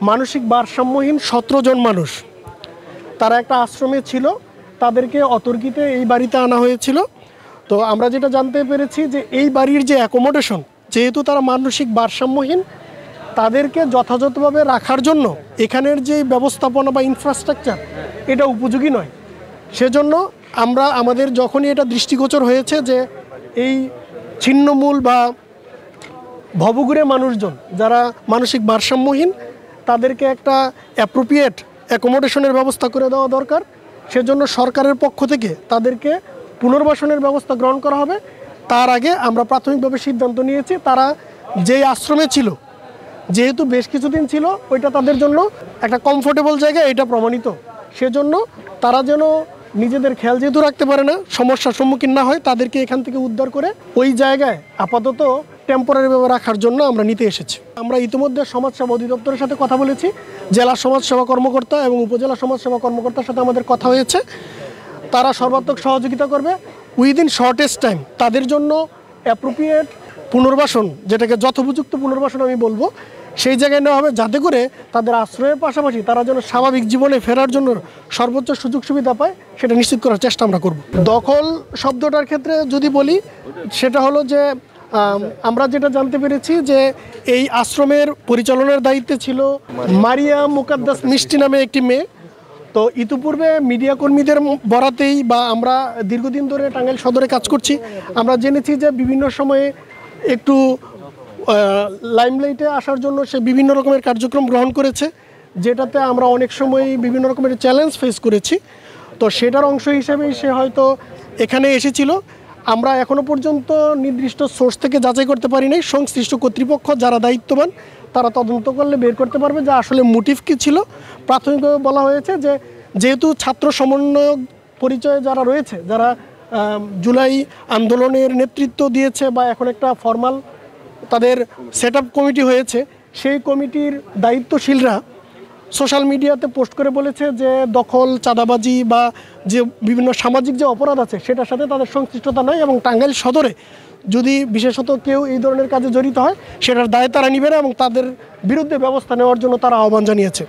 মানসিক ভারসাম্যহীন 17 জন মানুষ, তারা একটা আশ্রমে ছিল, তাদেরকে অতর্কিতে এই বাড়িতে আনা হয়েছিল। তো আমরা যেটা জানতে পেরেছি যে এই বাড়ির যে অ্যাকোমোডেশন, যেহেতু তারা মানসিক ভারসাম্যহীন, তাদেরকে যথাযথভাবে রাখার জন্য এখানের যে ব্যবস্থাপনা বা ইনফ্রাস্ট্রাকচার এটা উপযোগী নয়। সেজন্য আমরা আমাদের যখনই এটা দৃষ্টিগোচর হয়েছে যে এই ছিন্নমূল বা ভবঘুরে মানুষজন যারা মানসিক ভারসাম্যহীন, তাদেরকে একটা অ্যাপ্রোপ্রিয়েট অ্যাকোমোডেশনের ব্যবস্থা করে দেওয়া দরকার। সেজন্য সরকারের পক্ষ থেকে তাদেরকে পুনর্বাসনের ব্যবস্থা গ্রহণ করা হবে। তার আগে আমরা প্রাথমিকভাবে সিদ্ধান্ত নিয়েছি তারা যেই আশ্রমে ছিল, যেহেতু বেশ কিছুদিন ছিল, ওইটা তাদের জন্য একটা কমফোর্টেবল জায়গা, এটা প্রমাণিত। সেজন্য তারা যেন নিজেদের খেয়াল যেহেতু রাখতে পারে না, সমস্যার সম্মুখীন না হয়, তাদেরকে এখান থেকে উদ্ধার করে ওই জায়গায় আপাতত টেম্পোরারিভাবে রাখার জন্য আমরা নিতে এসেছি। আমরা ইতিমধ্যে সমাজসেবা অধিদপ্তরের সাথে কথা বলেছি, জেলা সমাজসেবা কর্মকর্তা এবং উপজেলা সমাজসেবা কর্মকর্তার সাথে আমাদের কথা হয়েছে। তারা সর্বাত্মক সহযোগিতা করবে। উইদিন শর্টেস্ট টাইম তাদের জন্য অ্যাপ্রোপ্রিয়েট পুনর্বাসন, যেটাকে যথোপযুক্ত পুনর্বাসন আমি বলবো, সেই জায়গায় নেওয়া হবে, যাতে করে তাদের আশ্রয়ের পাশাপাশি তারা যেন স্বাভাবিক জীবনে ফেরার জন্য সর্বোচ্চ সুযোগ সুবিধা পায়, সেটা নিশ্চিত করার চেষ্টা আমরা করব। দখল শব্দটার ক্ষেত্রে যদি বলি, সেটা হলো যে আমরা যেটা জানতে পেরেছি যে এই আশ্রমের পরিচালনার দায়িত্বে ছিল মারিয়া মুকাদ্দাস মিষ্টি নামে একটি মেয়ে। তো ইতিপূর্বে মিডিয়া কর্মীদের বরাতেই বা আমরা দীর্ঘদিন ধরে টাঙ্গাইল সদরে কাজ করছি, আমরা জেনেছি যে বিভিন্ন সময়ে একটু লাইমলাইটে আসার জন্য সে বিভিন্ন রকমের কার্যক্রম গ্রহণ করেছে, যেটাতে আমরা অনেক সময় বিভিন্ন রকমের চ্যালেঞ্জ ফেস করেছি। তো সেটার অংশ হিসেবেই সে হয়তো এখানে এসেছিল। আমরা এখনও পর্যন্ত নির্দিষ্ট সোর্স থেকে যাচাই করতে পারি নাই। সংশ্লিষ্ট কর্তৃপক্ষ যারা দায়িত্ববান তারা তদন্ত করলে বের করতে পারবে যে আসলে মোটিভ কী ছিল। প্রাথমিকভাবে বলা হয়েছে যে যেহেতু ছাত্র সমন্বয়ক পরিচয়ে যারা রয়েছে, যারা জুলাই আন্দোলনের নেতৃত্ব দিয়েছে বা এখন একটা ফর্মাল তাদের সেট আপ কমিটি হয়েছে, সেই কমিটির দায়িত্বশীলরা সোশ্যাল মিডিয়াতে পোস্ট করে বলেছে যে দখল, চাঁদাবাজি বা যে বিভিন্ন সামাজিক যে অপরাধ আছে সেটার সাথে তাদের সংশ্লিষ্টতা নয়, এবং টাঙ্গাইল সদরে যদি বিশেষত কেউ এই ধরনের কাজে জড়িত হয় সেটার দায় তারা নিবে না এবং তাদের বিরুদ্ধে ব্যবস্থা নেওয়ার জন্য তারা আহ্বান জানিয়েছে।